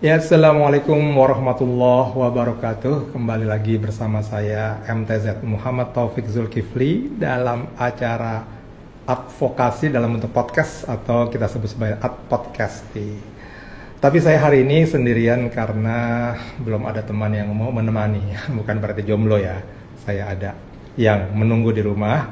Ya, Assalamualaikum warahmatullahi wabarakatuh. Kembali lagi bersama saya MTZ Muhammad Taufik Zulkifli dalam acara advokasi dalam bentuk podcast atau kita sebut sebagai Adpodcasti. Tapi saya hari ini sendirian karena belum ada teman yang mau menemani. Bukan berarti jomblo ya, saya ada yang menunggu di rumah.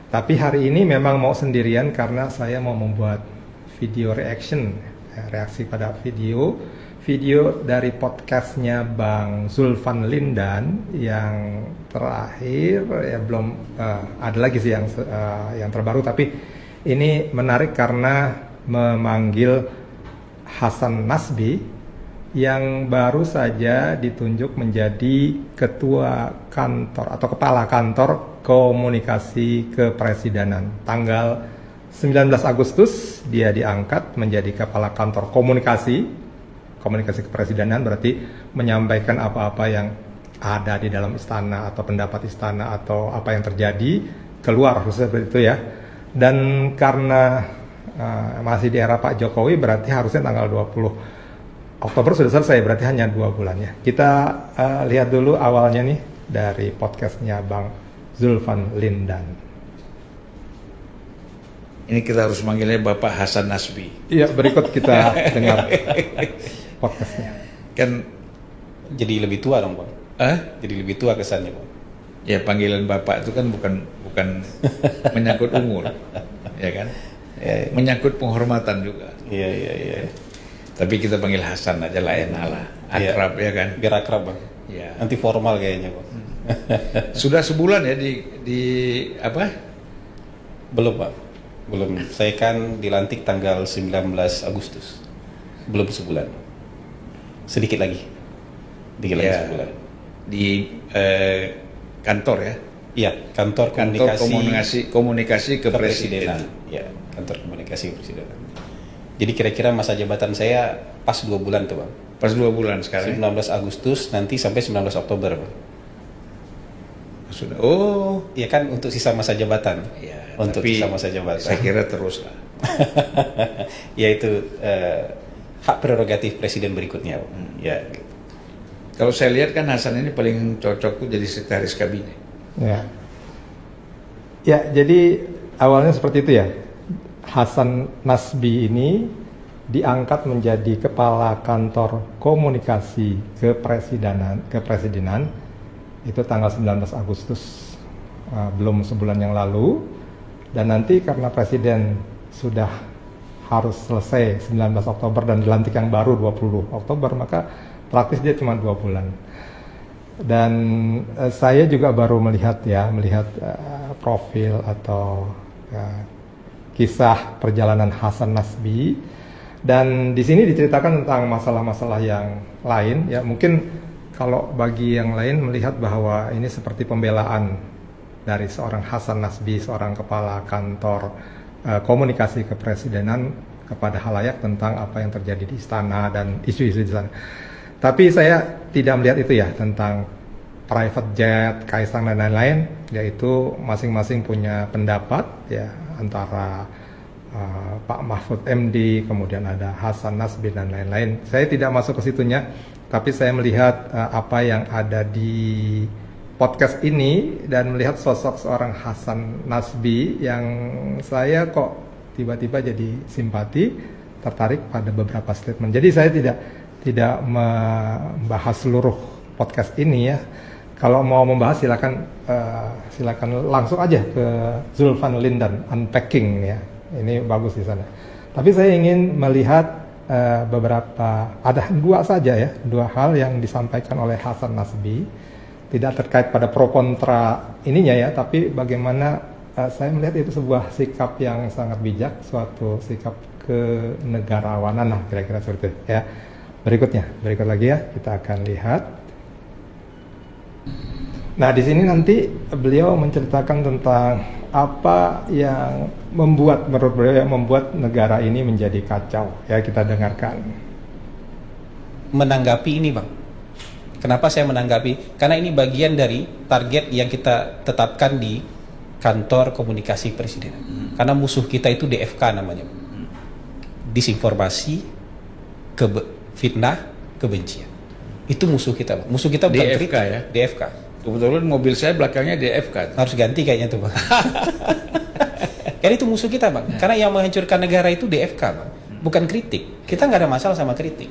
Tapi hari ini memang mau sendirian karena saya mau membuat video reaction, reaksi pada video dari podcastnya Bang Zulfan Lindan yang terakhir, ya belum ada lagi sih yang terbaru, tapi ini menarik karena memanggil Hasan Nasbi yang baru saja ditunjuk menjadi ketua kantor atau kepala kantor komunikasi kepresidenan. Tanggal 19 Agustus dia diangkat menjadi kepala kantor komunikasi kepresidenan, berarti menyampaikan apa-apa yang ada di dalam istana atau pendapat istana atau apa yang terjadi keluar, seperti itu ya. Dan karena masih di era Pak Jokowi, berarti harusnya tanggal 20 Oktober sudah selesai, berarti hanya 2 bulan ya. Kita lihat dulu awalnya nih dari podcastnya Bang Zulfan Lindan. Ini kita harus manggilnya Bapak Hasan Nasbi. Iya, berikut kita dengar podcastnya. Kan jadi lebih tua dong, Bang. Jadi lebih tua kesannya, Bang. Ya, panggilan Bapak itu kan bukan menyangkut umur, ya kan? Ya. Menyangkut penghormatan juga. Iya. Tapi kita panggil Hasan aja lah, enak lah. Akrab ya kan? Biar akrab, Bang. Ya. Nanti formal kayaknya, Bang. Sudah sebulan ya di apa? Belum, Pak. Belum. Saya kan dilantik tanggal 19 Agustus. Belum sebulan. Sedikit lagi. Dikit lagi sebulan. Di kantor ya? Iya, kantor komunikasi kepresidenan. Ya, kantor komunikasi kepresidenan. Jadi kira-kira masa jabatan saya pas 2 bulan tuh, Bang. Pas 2 bulan sekarang. 19 Agustus nanti sampai 19 Oktober, Bang. Sudah. Oh, iya kan, untuk sisa masa jabatan. Ya, untuk tapi sisa masa jabatan. Saya kira terus lah. Yaitu hak prerogatif presiden berikutnya. Ya. Gitu. Kalau saya lihat kan Hasan ini paling cocok tuh jadi sekretaris kabinet. Ya, jadi awalnya seperti itu ya. Hasan Nasbi ini diangkat menjadi kepala kantor komunikasi kepresidenan itu tanggal 19 Agustus, belum sebulan yang lalu. Dan nanti karena presiden sudah harus selesai 19 Oktober dan dilantik yang baru 20 Oktober, maka praktis dia cuma 2 bulan. Dan saya juga baru melihat profil atau kisah perjalanan Hasan Nasbi, dan di sini diceritakan tentang masalah-masalah yang lain ya. Mungkin kalau bagi yang lain melihat bahwa ini seperti pembelaan dari seorang Hasan Nasbi, seorang kepala kantor komunikasi kepresidenan kepada halayak tentang apa yang terjadi di istana dan isu-isu di sana. Tapi saya tidak melihat itu ya, tentang private jet, Kaisang dan lain-lain, yaitu masing-masing punya pendapat ya, antara Pak Mahfud MD, kemudian ada Hasan Nasbi dan lain-lain. Saya tidak masuk ke situnya, tapi saya melihat apa yang ada di podcast ini dan melihat sosok seorang Hasan Nasbi yang saya kok tiba-tiba jadi simpati, tertarik pada beberapa statement. Jadi saya tidak membahas seluruh podcast ini ya. Kalau mau membahas silakan langsung aja ke Zulfan Lindan Unpacking ya. Ini bagus di sana. Tapi saya ingin melihat ada 2 saja ya, 2 hal yang disampaikan oleh Hasan Nasbi, tidak terkait pada pro kontra ininya ya, tapi bagaimana saya melihat itu sebuah sikap yang sangat bijak, suatu sikap kenegarawanan lah, kira-kira seperti itu ya. Berikut lagi ya, kita akan lihat. Nah, di sini nanti beliau menceritakan tentang apa yang menurut beliau yang membuat negara ini menjadi kacau. Ya, kita dengarkan. Menanggapi ini, Bang. Kenapa saya menanggapi? Karena ini bagian dari target yang kita tetapkan di kantor komunikasi presiden. Karena musuh kita itu DFK namanya. Disinformasi, fitnah, kebencian. Itu musuh kita, Pak. Musuh kita bukan DFK kritik, ya? DFK. Kebetulan mobil saya belakangnya DFK. Harus ganti kayaknya tuh, Bang. Karena itu musuh kita, Bang. Karena yang menghancurkan negara itu DFK, Bang. Bukan kritik. Kita nggak ada masalah sama kritik.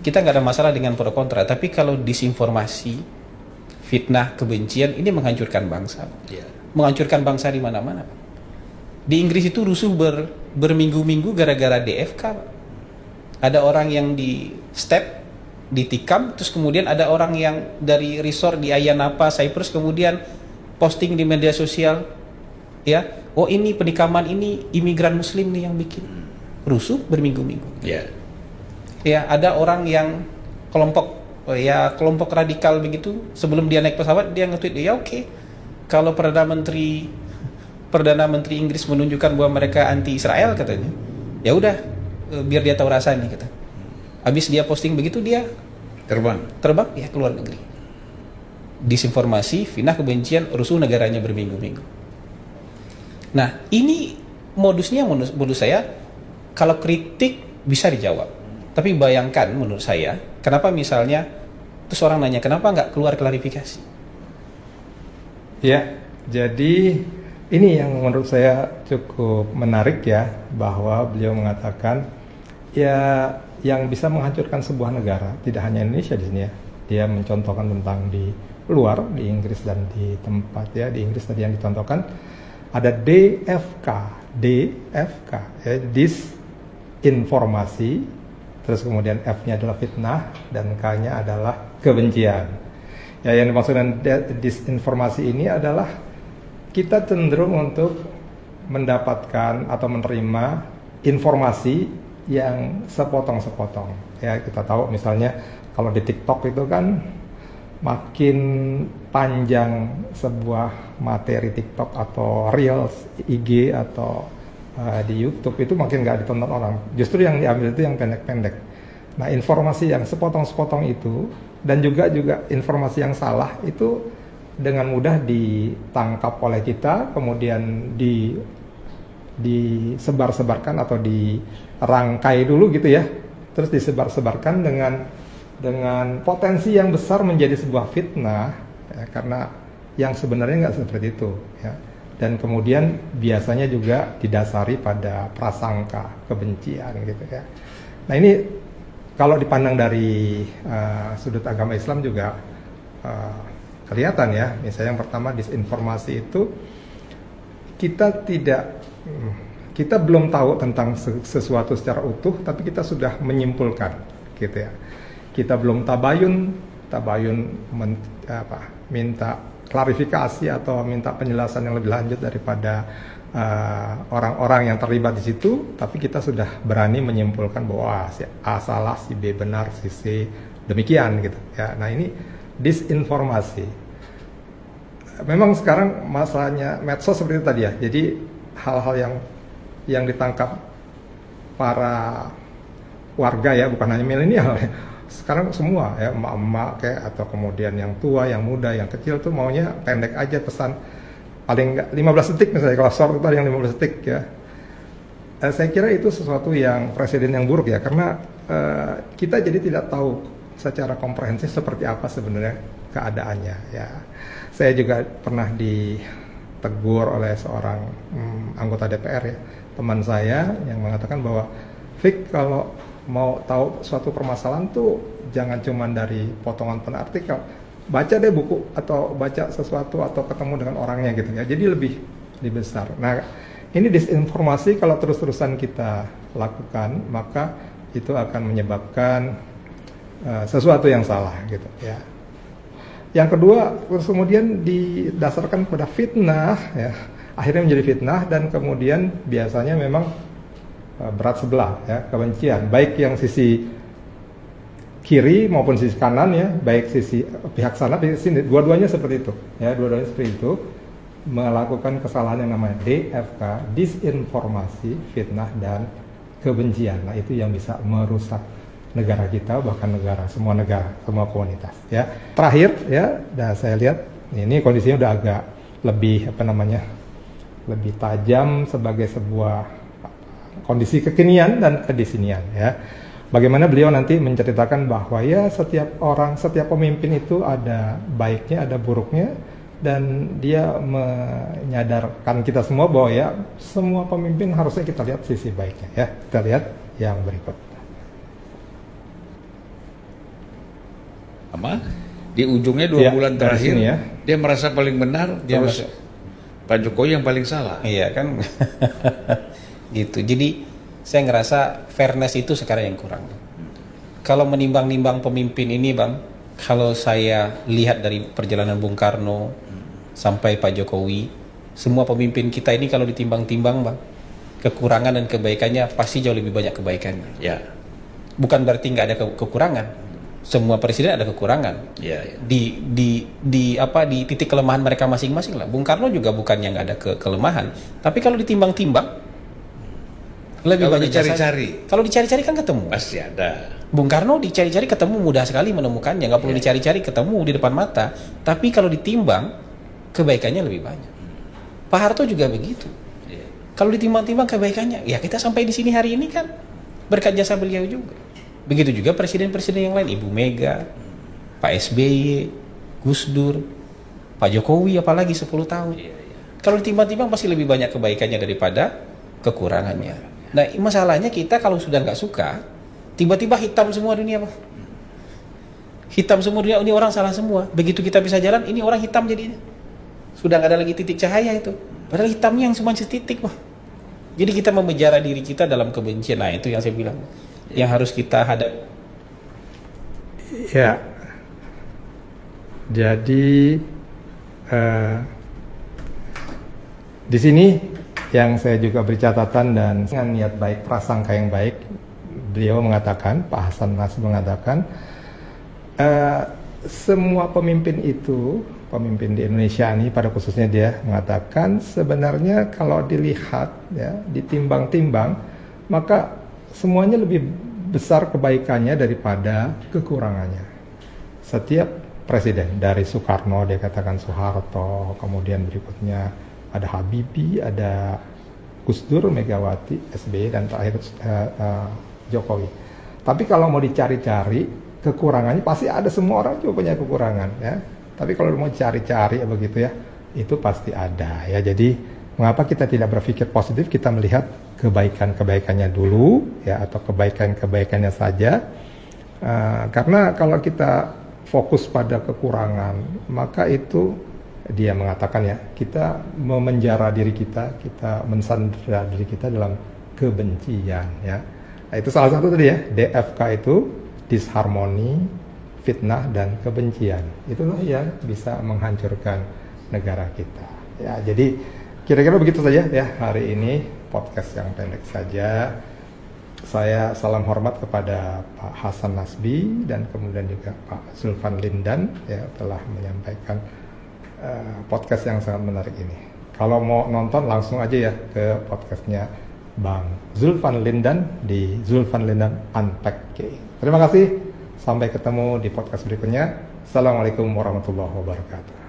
Kita nggak ada masalah dengan pro kontra. Tapi kalau disinformasi, fitnah, kebencian, ini menghancurkan bangsa. Ya. Menghancurkan bangsa di mana-mana, Pak. Di Inggris itu rusuh berminggu-minggu gara-gara DFK, Pak. Ada orang yang di step, ditikam, terus kemudian ada orang yang dari resort di Ayanapa, Cyprus, kemudian posting di media sosial, ya, oh ini penikaman ini imigran Muslim nih yang bikin. Rusuh berminggu-minggu. Ya. Ya, ada orang yang kelompok radikal begitu, sebelum dia naik pesawat dia nge-tweet, ya oke, kalau Perdana Menteri Inggris menunjukkan bahwa mereka anti Israel katanya, ya udah, biar dia tahu rasanya kata. Habis dia posting begitu dia terbang ya ke luar negeri. Disinformasi, fitnah, kebencian, rusuh negaranya berminggu-minggu. Nah, ini modusnya menurut saya, kalau kritik bisa dijawab. Tapi bayangkan menurut saya, kenapa misalnya terus orang nanya kenapa nggak keluar klarifikasi? Ya, jadi ini yang menurut saya cukup menarik ya, bahwa beliau mengatakan ya yang bisa menghancurkan sebuah negara tidak hanya Indonesia di sini ya. Dia mencontohkan tentang di luar, di Inggris dan di tempat ya, di Inggris tadi yang dicontohkan ada DFK ya, disinformasi, terus kemudian F-nya adalah fitnah dan K-nya adalah kebencian. Ya, yang dimaksud dengan disinformasi ini adalah kita cenderung untuk mendapatkan atau menerima informasi yang sepotong-sepotong. Ya, kita tahu misalnya kalau di TikTok itu kan makin panjang sebuah materi TikTok atau Reels, IG atau di YouTube itu makin nggak ditonton orang. Justru yang diambil itu yang pendek-pendek. Nah, informasi yang sepotong-sepotong itu dan juga informasi yang salah itu dengan mudah ditangkap oleh kita, kemudian disebar-sebarkan atau dirangkai dulu gitu ya, terus disebar-sebarkan dengan potensi yang besar menjadi sebuah fitnah ya, karena yang sebenarnya nggak seperti itu ya. Dan kemudian biasanya juga didasari pada prasangka kebencian gitu ya. Nah, ini kalau dipandang dari sudut agama Islam juga kelihatan ya. Misalnya yang pertama, disinformasi itu kita belum tahu tentang sesuatu secara utuh, tapi kita sudah menyimpulkan gitu ya. Kita belum tabayun minta klarifikasi atau minta penjelasan yang lebih lanjut daripada orang-orang yang terlibat di situ, tapi kita sudah berani menyimpulkan bahwa si A salah, si B benar, si C demikian gitu ya. Nah, ini disinformasi. Memang sekarang masalahnya medsos seperti itu tadi ya. Jadi hal-hal yang ditangkap para warga ya, bukan hanya milenial ya. Sekarang semua ya, emak-emak kayak atau kemudian yang tua, yang muda, yang kecil tuh maunya pendek aja pesan, paling nggak 15 detik misalnya, kalau short itu ada yang 15 detik ya. Saya kira itu sesuatu yang presiden yang buruk ya, karena kita jadi tidak tahu secara komprehensif seperti apa sebenarnya keadaannya ya. Saya juga pernah ditegur oleh seorang anggota DPR ya, teman saya yang mengatakan bahwa Fik, kalau mau tahu suatu permasalahan tuh jangan cuma dari potongan artikel, baca deh buku atau baca sesuatu atau ketemu dengan orangnya gitu ya, jadi lebih besar. Nah, ini disinformasi kalau terus-terusan kita lakukan, maka itu akan menyebabkan sesuatu yang salah gitu ya. Yang kedua, terus kemudian didasarkan pada fitnah ya, akhirnya menjadi fitnah dan kemudian biasanya memang berat sebelah ya, kebencian, baik yang sisi kiri maupun sisi kanan ya, baik sisi pihak sana pihak sini, dua-duanya seperti itu ya, dua-duanya seperti itu melakukan kesalahan yang namanya DFK, disinformasi, fitnah dan kebencian. Nah, itu yang bisa merusak negara kita, bahkan semua negara, semua komunitas ya. Terakhir ya, saya lihat ini kondisinya udah agak lebih lebih tajam sebagai sebuah kondisi kekinian dan kedisinian ya. bagaimana beliau nanti menceritakan bahwa ya setiap orang, setiap pemimpin itu ada baiknya, ada buruknya, dan dia menyadarkan kita semua bahwa ya semua pemimpin harusnya kita lihat sisi baiknya ya. Kita lihat yang berikut. Sama di ujungnya 2 Ya, bulan dari terakhir sini ya. dia merasa paling benar, Dia terus Pak Jokowi yang paling salah. Iya kan, gitu. Jadi saya ngerasa fairness itu sekarang yang kurang. Kalau menimbang-nimbang pemimpin ini, Bang, kalau saya lihat dari perjalanan Bung Karno sampai Pak Jokowi, semua pemimpin kita ini kalau ditimbang-timbang, Bang, kekurangan dan kebaikannya pasti jauh lebih banyak kebaikannya. Ya, Bukan berarti nggak ada kekurangan. Semua presiden ada kekurangan. ya, ya. Di titik kelemahan mereka masing-masing lah. Bung Karno juga bukan yang nggak ada kelemahan, tapi kalau ditimbang-timbang lebih Kalau banyak dicari-cari. jasa. Kalau dicari-cari kan ketemu. Pasti ada. Bung Karno dicari-cari ketemu, mudah sekali menemukannya, nggak perlu dicari-cari, ketemu di depan mata. Tapi kalau ditimbang, kebaikannya lebih banyak. Pak Harto juga begitu. Ya. Kalau ditimbang-timbang kebaikannya, ya kita sampai di sini hari ini kan berkat jasa beliau juga. Begitu juga presiden-presiden yang lain, Ibu Mega, Pak SBY, Gus Dur, Pak Jokowi apalagi 10 tahun. Kalau ditimbang-timbang pasti lebih banyak kebaikannya daripada kekurangannya. Nah, masalahnya kita kalau sudah nggak suka, tiba-tiba hitam semua dunia, Pak. Hitam semua dunia, ini orang salah semua. Begitu kita bisa jalan, ini orang hitam jadinya. Sudah nggak ada lagi titik cahaya itu. Padahal hitamnya yang cuma setitik, Pak. Jadi kita memenjara diri kita dalam kebencian. Nah, itu yang saya bilang. Yang harus kita hadapi. Ya, jadi di sini yang saya juga beri catatan dan dengan niat baik, prasangka yang baik, beliau mengatakan, Pak Hasan Nasbi mengatakan, semua pemimpin itu, pemimpin di Indonesia ini pada khususnya dia mengatakan sebenarnya kalau dilihat ya, ditimbang-timbang, maka semuanya lebih besar kebaikannya daripada kekurangannya. Setiap presiden dari Soekarno dia katakan Soeharto, kemudian berikutnya ada Habibie, ada Gus Dur, Megawati, SBY, dan terakhir Jokowi. Tapi kalau mau dicari-cari kekurangannya pasti ada, semua orang juga punya kekurangan ya. Tapi kalau mau cari-cari begitu ya, itu pasti ada ya. Jadi mengapa kita tidak berpikir positif, kita melihat kebaikan-kebaikannya dulu ya, atau kebaikan-kebaikannya saja. Karena kalau kita fokus pada kekurangan, maka itu dia mengatakan ya, kita memenjara diri kita mensandera diri kita dalam kebencian ya. Nah, itu salah satu tadi ya, DFK itu disharmoni, fitnah, dan kebencian. Itulah yang bisa menghancurkan negara kita ya. Jadi kira-kira begitu saja ya hari ini, podcast yang pendek saja. Saya salam hormat kepada Pak Hasan Nasbi dan kemudian juga Pak Zulfan Lindan ya, telah menyampaikan podcast yang sangat menarik ini. Kalau mau nonton langsung aja ya ke podcastnya Bang Zulfan Lindan di Zulfan Lindan Unpack. Terima kasih, sampai ketemu di podcast berikutnya. Assalamualaikum warahmatullahi wabarakatuh.